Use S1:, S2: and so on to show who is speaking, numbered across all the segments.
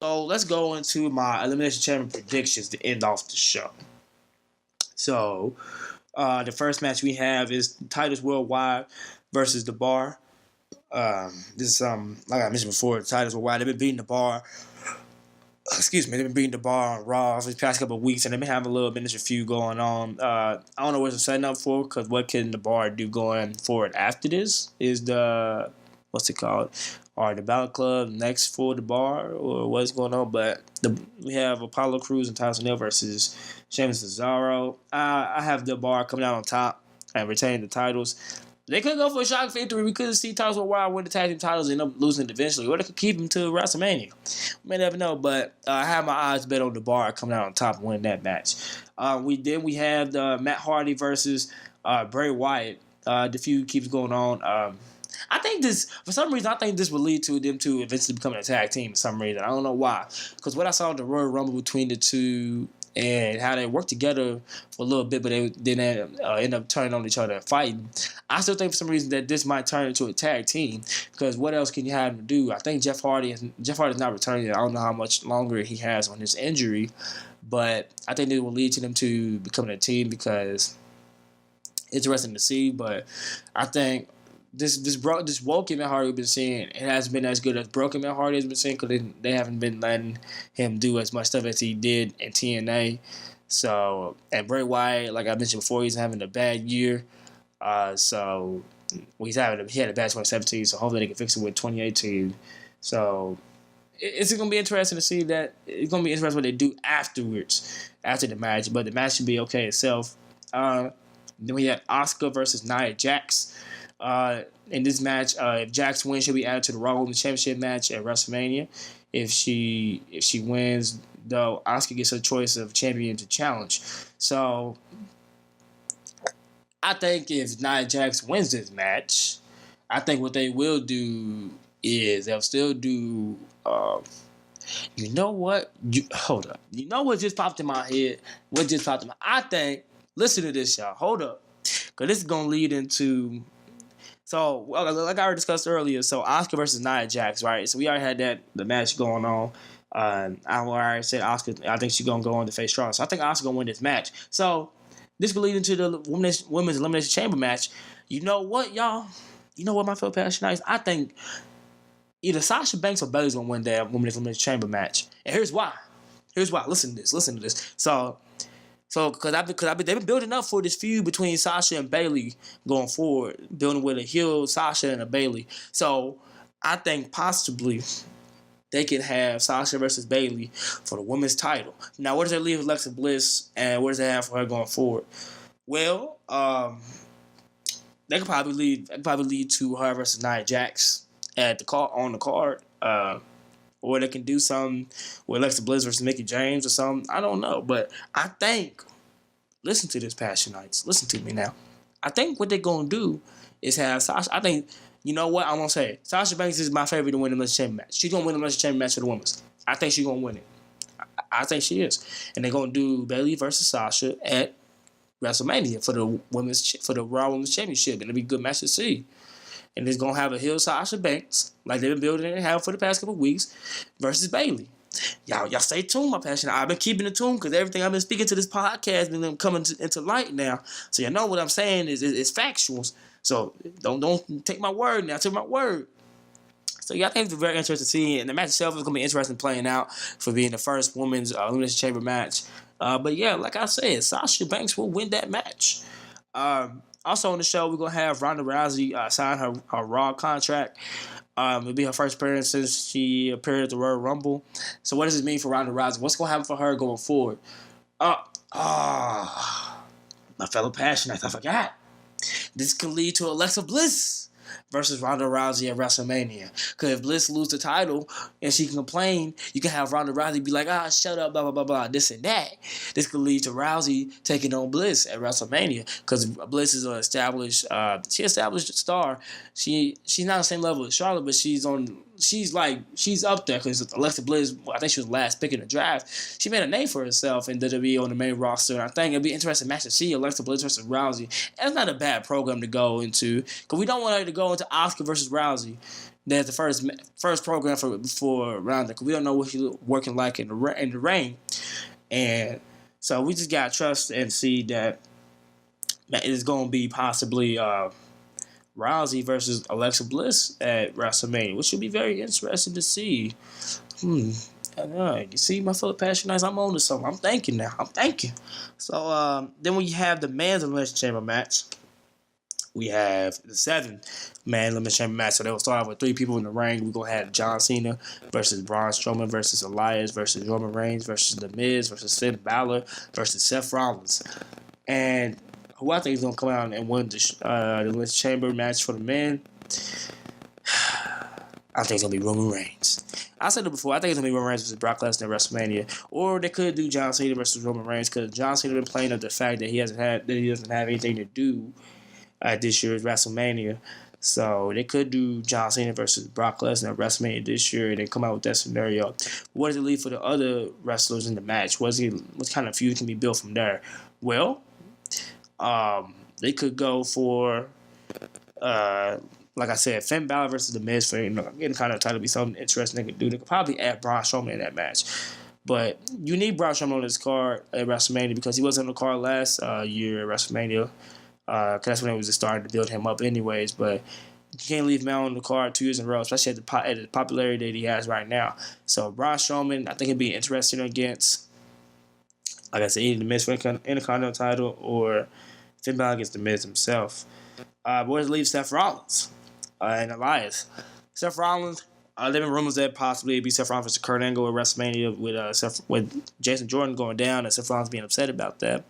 S1: So let's go into my Elimination Chamber predictions to end off the show. So the first match we have is Titus Worldwide versus The Bar. This is like I mentioned before, Titus Worldwide. They've been beating The Bar. Excuse me, they've been beating The Bar on Raw for the past couple of weeks, and they've been having a little miniature feud going on. I don't know what they're setting up for, because what can The Bar do going forward after this? Is the what's it called? Or the Battle Club next for The Bar, or what's going on? But we have Apollo Crews and Tyson Hill versus Sheamus and Cesaro. I have The Bar coming out on top and retaining the titles. They could go for a shock victory. We could see Titus Worldwide win the tag team titles and end up losing it eventually, or they could keep them to WrestleMania. We may never know, but I have my eyes bet on The Bar coming out on top and winning that match. We have Matt Hardy versus Bray Wyatt. The feud keeps going on. I think this, for some reason, will lead to them two eventually becoming a tag team for some reason. I don't know why. Because what I saw the Royal Rumble between the two and how they worked together for a little bit, but they didn't end up turning on each other and fighting. I still think for some reason that this might turn into a tag team, because what else can you have them do? I think Jeff Hardy is not returning. I don't know how much longer he has on his injury, but I think it will lead to them to becoming a team, because it's interesting to see. But I think this woken Matt Hardy we've been seeing, it hasn't been as good as broken Matt Hardy has been seeing, because they haven't been letting him do as much stuff as he did in TNA. So, and Bray Wyatt, like I mentioned before, he's having a bad year. He had a bad 2017, so hopefully they can fix it with 2018. So it's going to be interesting to see that. It's going to be interesting what they do afterwards, after the match. But the match should be okay itself. Then we had Asuka versus Nia Jax. In this match, if Jax wins, she'll be added to the Raw Women's Championship match at WrestleMania. If she wins, though, Asuka gets her choice of champion to challenge. So I think if Nia Jax wins this match, I think what they will do is they'll still do. You know what? Hold up. You know what just popped in my head? I think. Listen to this, y'all. Hold up, because this is gonna lead into. So, like I already discussed earlier, so Asuka versus Nia Jax, right? So we already had the match going on. I already said Asuka. I think she's gonna go on to face Charlotte. So I think Asuka gonna win this match. So this will lead into the women's Elimination Chamber match. You know what, y'all? You know what my favorite passion is? I think either Sasha Banks or Bayley's gonna win that women's Elimination Chamber match. And here's why. Listen to this. So, because they've been building up for this feud between Sasha and Bayley going forward, building with a heel Sasha and a Bayley. So, I think possibly they could have Sasha versus Bayley for the women's title. Now, where does that leave Alexa Bliss, and what does that have for her going forward? Well, they could probably lead to her versus Nia Jax on the card. Or they can do something with Alexa Bliss versus Mickie James or something. I don't know. But I think, listen to this, Passionites. Listen to me now. I think what they're going to do is have Sasha. I think, you know what? I'm going to say it. Sasha Banks is my favorite to win the Elimination Chamber match. She's going to win the Elimination Chamber match for the women's. I think she's going to win it. I think she is. And they're going to do Bayley versus Sasha at WrestleMania for the Raw Women's Championship. And it'll be a good match to see. And it's going to have a heel Sasha Banks, like they've been building and have for the past couple of weeks, versus Bayley. Y'all stay tuned, my passion. I've been keeping it tuned, because everything I've been speaking to this podcast been coming into light now. So you know what I'm saying is factuals. So don't take my word now. Take my word. So yeah, I think it's very interesting to see. And the match itself is going to be interesting playing out for being the first women's Elimination Chamber match. But yeah, like I said, Sasha Banks will win that match. Also on the show, we're going to have Ronda Rousey sign her Raw contract. It'll be her first appearance since she appeared at the Royal Rumble. So what does it mean for Ronda Rousey? What's going to happen for her going forward? My fellow Passionites, I forgot. This could lead to Alexa Bliss versus Ronda Rousey at WrestleMania. Because if Bliss loses the title and she can complain, you can have Ronda Rousey be like, shut up, blah, blah, blah, blah, this and that. This could lead to Rousey taking on Bliss at WrestleMania. Because Bliss is an established star. She's not on the same level as Charlotte, but she's up there. Because Alexa Bliss, I think she was last pick in the draft. She made a name for herself in WWE on the main roster. And I think it'd be an interesting match to see Alexa Bliss versus Rousey. And it's not a bad program to go into. Because we don't want her to go into Asuka versus Rousey. That's the first program for Ronda. We don't know what she's working like in the ring, and so we just gotta trust and see that it's going to be possibly Rousey versus Alexa Bliss at WrestleMania, which should be very interesting to see. I know. You see my Philip Passion Nights? I'm on to something. I'm thinking now. I'm thinking. So then when you have the men's Elimination Chamber match, we have the 7-man Elimination Chamber match. So they'll start off with 3 people in the ring. We're going to have John Cena versus Braun Strowman versus Elias versus Roman Reigns versus The Miz versus Finn Balor versus Seth Rollins. And who I think is going to come out and win the Elimination Chamber match for the men, I think it's going to be Roman Reigns. I said it before. I think it's going to be Roman Reigns versus Brock Lesnar at WrestleMania. Or they could do John Cena versus Roman Reigns because John Cena been playing up the fact that he doesn't have anything to do at this year's WrestleMania. So they could do John Cena versus Brock Lesnar at WrestleMania this year and then come out with that scenario. What does it leave for the other wrestlers in the match? What kind of feud can be built from there? Well, they could go for like I said, Finn Balor versus The Miz for getting kind of title to be something interesting they could do. They could probably add Braun Strowman in that match. But you need Braun Strowman on this card at WrestleMania because he wasn't on the card last year at WrestleMania. Because that's when it was just starting to build him up anyways. But you can't leave him out on the card 2 years in a row, especially at the popularity that he has right now. So Braun Strowman, I think it'd be interesting against, like I said, either The Miz for the Intercontinental title or Finn Balor against The Miz himself. Boys leave Seth Rollins and Elias. Seth Rollins, there have been rumors that possibly it'd be Seth Rollins versus Kurt Angle at WrestleMania with Jason Jordan going down and Seth Rollins being upset about that.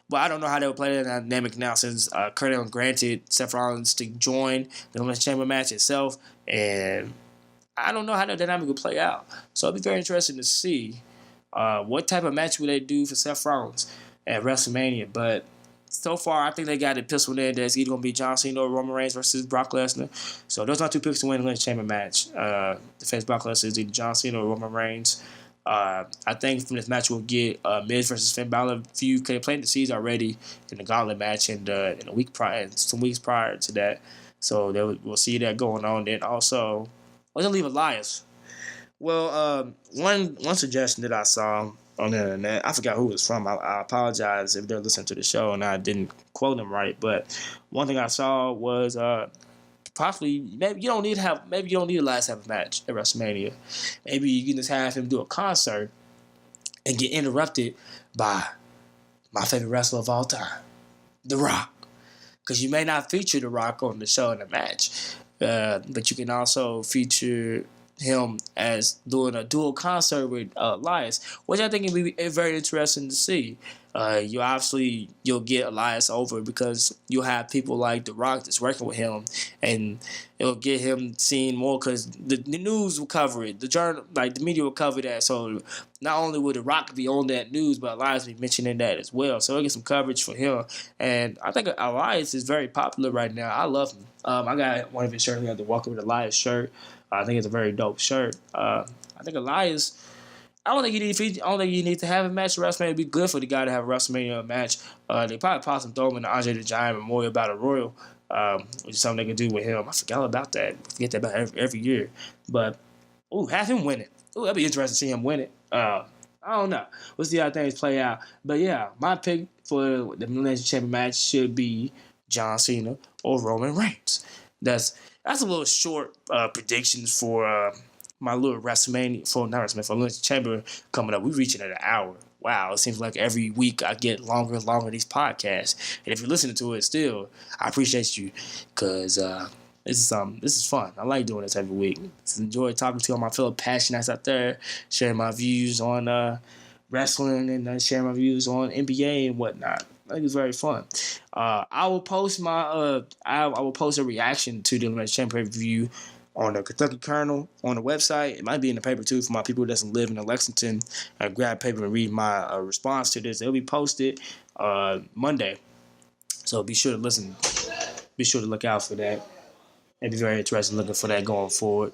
S1: But I don't know how they would play that dynamic now since Kurt Angle granted Seth Rollins to join the Elimination Chamber match itself, and I don't know how that dynamic would play out. So it'd be very interesting to see what type of match would they do for Seth Rollins at WrestleMania. But so far, I think they got it penciled in that it's either going to be John Cena or Roman Reigns versus Brock Lesnar. So those are 2 picks to win the Elimination Chamber match. The face Brock Lesnar is either John Cena or Roman Reigns. I think from this match we'll get Miz versus Finn Balor feud. They played the seeds already in the Gauntlet match in a week prior, and some weeks prior to that. So we'll see that going on. Then also, let's leave Elias. Well, one suggestion that I saw on the internet, I forgot who it was from. I apologize if they're listening to the show and I didn't quote them right. But one thing I saw was possibly maybe you don't need Elias to have a match at WrestleMania. Maybe you can just have him do a concert and get interrupted by my favorite wrestler of all time, The Rock. Because you may not feature The Rock on the show in the match, but you can also feature him as doing a dual concert with Elias, which I think would be very interesting to see. You'll get Elias over because you'll have people like The Rock that's working with him, and it'll get him seen more because the news will cover it. The media will cover that. So not only will The Rock be on that news, but Elias will be mentioning that as well. So it'll get some coverage for him. And I think Elias is very popular right now. I love him. I got one of his shirts. We have the Welcome with Elias shirt. I think it's a very dope shirt. I think Elias, I don't think you need to have a match at WrestleMania. It'd be good for the guy to have a WrestleMania match. They probably possibly throw him in the Andre the Giant Memorial Battle Royal, which is something they can do with him. I forgot about that. I forget that about every year. But, have him win it. That'd be interesting to see him win it. I don't know. We'll see how things play out. But, yeah, my pick for the Elimination Chamber match should be John Cena or Roman Reigns. That's a little short predictions for my little for Elimination Chamber coming up. We're reaching at an hour. Wow, it seems like every week I get longer and longer these podcasts. And if you're listening to it still, I appreciate you because this is fun. I like doing this every week. Just enjoy talking to all my fellow passionates out there, sharing my views on wrestling and sharing my views on NBA and whatnot. I think it's very fun. I will post I will post a reaction to the Elimination Chamber review on the Kentucky Colonel on the website. It might be in the paper too for my people who doesn't live in Lexington. Grab paper and read my response to this. It'll be posted Monday, so be sure to listen. Be sure to look out for that. It'd be very interesting looking for that going forward.